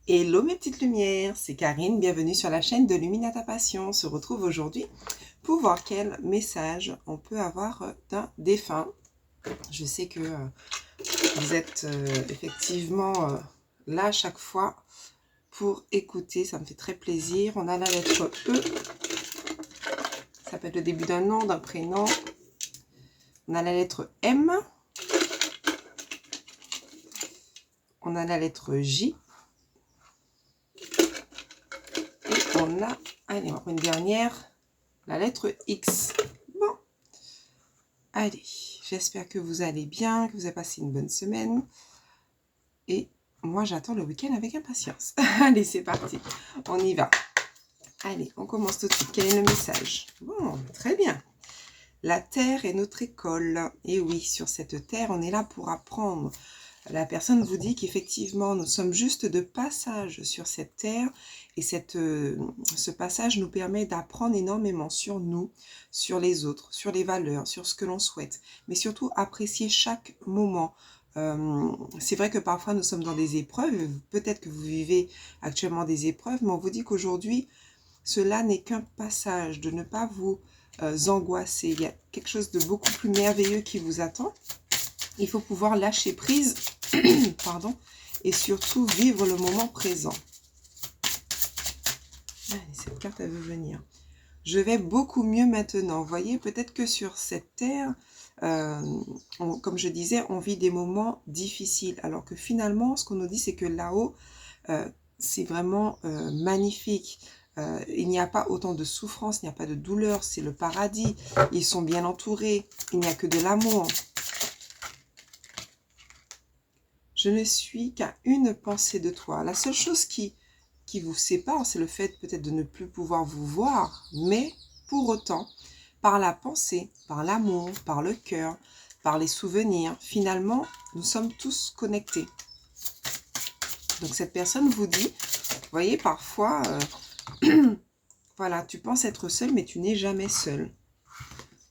Hello mes petites lumières, c'est Karine, bienvenue sur la chaîne de Lumina ta passion. On se retrouve aujourd'hui pour voir quel message on peut avoir d'un défunt. Je sais que vous êtes effectivement là à chaque fois pour écouter, ça me fait très plaisir. On a la lettre E, ça peut être le début d'un nom, d'un prénom. On a la lettre M, on a la lettre J. Et on a, allez, on prend une dernière, la lettre X. Bon, allez, j'espère que vous allez bien, que vous avez passé une bonne semaine. Et moi, j'attends le week-end avec impatience. Allez, c'est parti, on y va. Allez, on commence tout de suite. Quel est le message? Bon, très bien. La terre est notre école. Et oui, sur cette terre, on est là pour apprendre. La personne vous dit qu'effectivement, nous sommes juste de passage sur cette terre et ce passage nous permet d'apprendre énormément sur nous, sur les autres, sur les valeurs, sur ce que l'on souhaite, mais surtout apprécier chaque moment. C'est vrai que parfois nous sommes dans des épreuves, peut-être que vous vivez actuellement des épreuves, mais on vous dit qu'aujourd'hui, cela n'est qu'un passage, de ne pas vous angoisser. Il y a quelque chose de beaucoup plus merveilleux qui vous attend. Il faut pouvoir lâcher prise, pardon, et surtout vivre le moment présent. Allez, cette carte, elle veut venir. Je vais beaucoup mieux maintenant. Vous voyez, peut-être que sur cette terre, comme je disais, on vit des moments difficiles. Alors que finalement, ce qu'on nous dit, c'est que là-haut, c'est vraiment magnifique. Il n'y a pas autant de souffrance, il n'y a pas de douleur. C'est le paradis. Ils sont bien entourés. Il n'y a que de l'amour. Je ne suis qu'à une pensée de toi. La seule chose qui vous sépare, c'est le fait peut-être de ne plus pouvoir vous voir. Mais pour autant, par la pensée, par l'amour, par le cœur, par les souvenirs, finalement, nous sommes tous connectés. Donc cette personne vous dit, vous voyez, parfois, voilà, tu penses être seul, mais tu n'es jamais seul.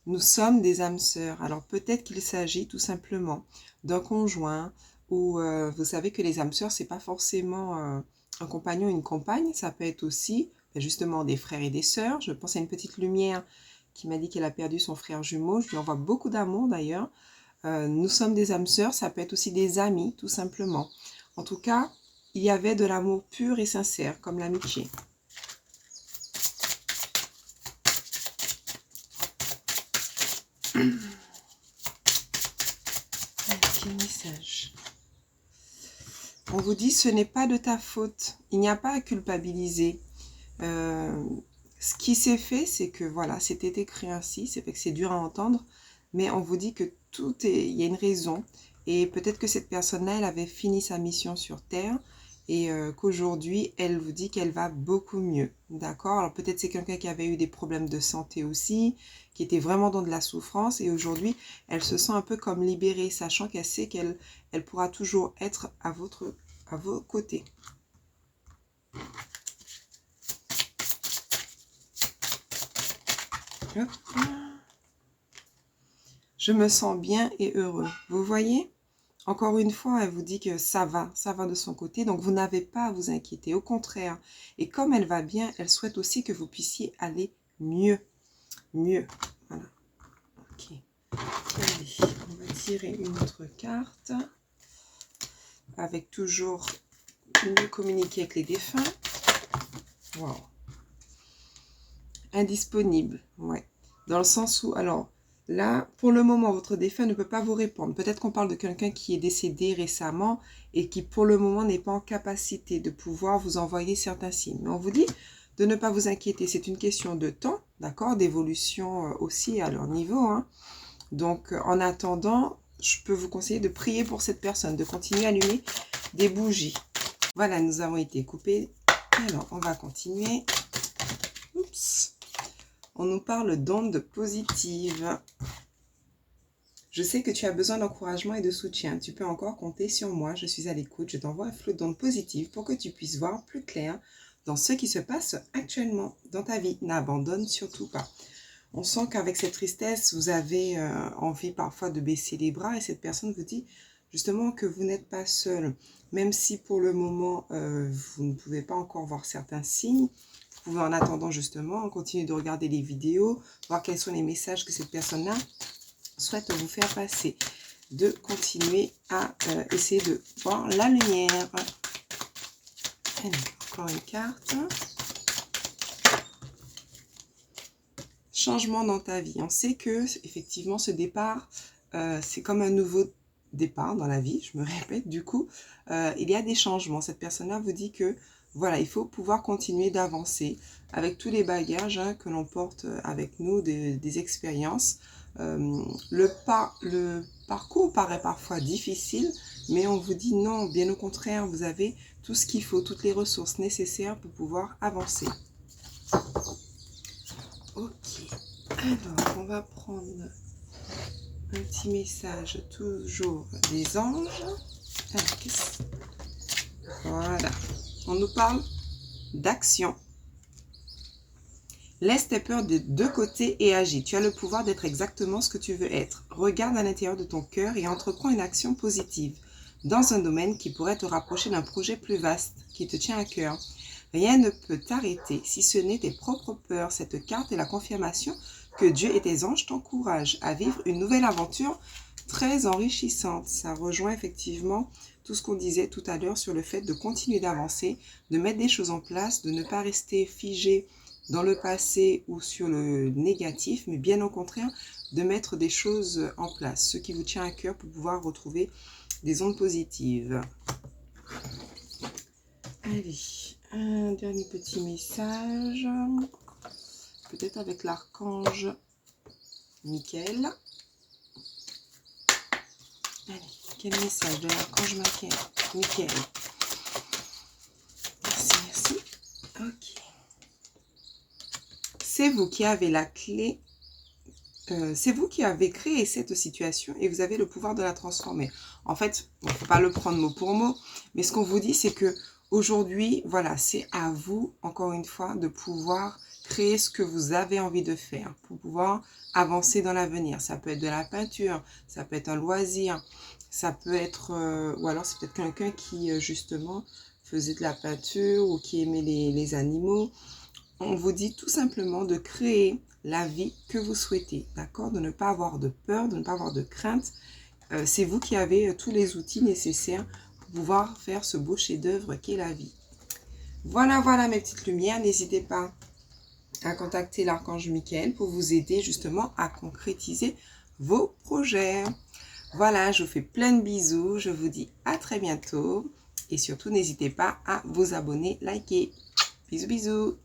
Nous sommes des âmes sœurs. Alors peut-être qu'il s'agit tout simplement d'un conjoint, ou vous savez que les âmes sœurs, c'est pas forcément un compagnon, une compagne, ça peut être aussi justement des frères et des sœurs. Je pense à une petite lumière qui m'a dit qu'elle a perdu son frère jumeau. Je lui envoie beaucoup d'amour d'ailleurs. Nous sommes des âmes sœurs, ça peut être aussi des amis, tout simplement. En tout cas, il y avait de l'amour pur et sincère, comme l'amitié. Quel message? On vous dit, ce n'est pas de ta faute. Il n'y a pas à culpabiliser. Ce qui s'est fait, c'est que voilà, c'était écrit ainsi. C'est fait que c'est dur à entendre. Mais on vous dit que il y a une raison. Et peut-être que cette personne-là, elle avait fini sa mission sur Terre. Et qu'aujourd'hui, elle vous dit qu'elle va beaucoup mieux. D'accord? Alors peut-être c'est quelqu'un qui avait eu des problèmes de santé aussi, qui était vraiment dans de la souffrance. Et aujourd'hui, elle se sent un peu comme libérée, sachant qu'elle sait qu'elle pourra toujours être à vos côtés. Hop. Je me sens bien et heureux. Vous voyez? Encore une fois, elle vous dit que ça va de son côté. Donc, vous n'avez pas à vous inquiéter. Au contraire. Et comme elle va bien, elle souhaite aussi que vous puissiez aller mieux. Mieux. Voilà. Ok. Allez, on va tirer une autre carte. Avec toujours mieux communiquer avec les défunts. Wow. Indisponible. Ouais. Dans le sens où, alors, là, pour le moment, votre défunt ne peut pas vous répondre. Peut-être qu'on parle de quelqu'un qui est décédé récemment et qui, pour le moment, n'est pas en capacité de pouvoir vous envoyer certains signes. Mais on vous dit de ne pas vous inquiéter. C'est une question de temps, d'accord, d'évolution aussi à leur niveau. Hein. Donc, en attendant, je peux vous conseiller de prier pour cette personne, de continuer à allumer des bougies. Voilà, nous avons été coupés. Alors, on va continuer. Oups. On nous parle d'ondes positives. Je sais que tu as besoin d'encouragement et de soutien. Tu peux encore compter sur moi. Je suis à l'écoute. Je t'envoie un flot d'ondes positives pour que tu puisses voir plus clair dans ce qui se passe actuellement dans ta vie. N'abandonne surtout pas. On sent qu'avec cette tristesse, vous avez envie parfois de baisser les bras et cette personne vous dit « justement que vous n'êtes pas seul. Même si pour le moment, vous ne pouvez pas encore voir certains signes, vous pouvez en attendant justement continuer de regarder les vidéos, voir quels sont les messages que cette personne-là souhaite vous faire passer. De continuer à essayer de voir la lumière. Allez, encore une carte. Changement dans ta vie. On sait que effectivement ce départ, c'est comme un nouveau départ dans la vie, je me répète, du coup, il y a des changements. Cette personne-là vous dit que voilà, il faut pouvoir continuer d'avancer avec tous les bagages que l'on porte avec nous, des expériences. Le parcours paraît parfois difficile, mais on vous dit non, bien au contraire, vous avez tout ce qu'il faut, toutes les ressources nécessaires pour pouvoir avancer. Ok, alors on va prendre un petit message toujours des anges. Alors, voilà, on nous parle d'action. Laisse tes peurs de deux côtés et agis. Tu as le pouvoir d'être exactement ce que tu veux être. Regarde à l'intérieur de ton cœur et entreprends une action positive dans un domaine qui pourrait te rapprocher d'un projet plus vaste qui te tient à cœur. Rien ne peut t'arrêter si ce n'est tes propres peurs. Cette carte est la confirmation que Dieu et tes anges t'encouragent à vivre une nouvelle aventure très enrichissante. Ça rejoint effectivement tout ce qu'on disait tout à l'heure sur le fait de continuer d'avancer, de mettre des choses en place, de ne pas rester figé dans le passé ou sur le négatif, mais bien au contraire, de mettre des choses en place, ce qui vous tient à cœur pour pouvoir retrouver des ondes positives. Allez, un dernier petit message, peut-être avec l'archange Michael. Allez, quel message de l'archange Michael? Merci. Ok. C'est vous qui avez la clé. C'est vous qui avez créé cette situation et vous avez le pouvoir de la transformer. En fait, il ne faut pas le prendre mot pour mot, mais ce qu'on vous dit, c'est que aujourd'hui, voilà, c'est à vous, encore une fois, de pouvoir créer ce que vous avez envie de faire pour pouvoir avancer dans l'avenir. Ça peut être de la peinture, ça peut être un loisir, ça peut être, ou alors c'est peut-être quelqu'un qui, justement, faisait de la peinture ou qui aimait les animaux. On vous dit tout simplement de créer la vie que vous souhaitez, d'accord? De ne pas avoir de peur, de ne pas avoir de crainte. C'est vous qui avez tous les outils nécessaires pour pouvoir faire ce beau chef-d'œuvre qu'est la vie. Voilà, voilà mes petites lumières. N'hésitez pas à contacter l'archange Michael pour vous aider justement à concrétiser vos projets. Voilà, je vous fais plein de bisous. Je vous dis à très bientôt. Et surtout, n'hésitez pas à vous abonner, liker. Bisous, bisous.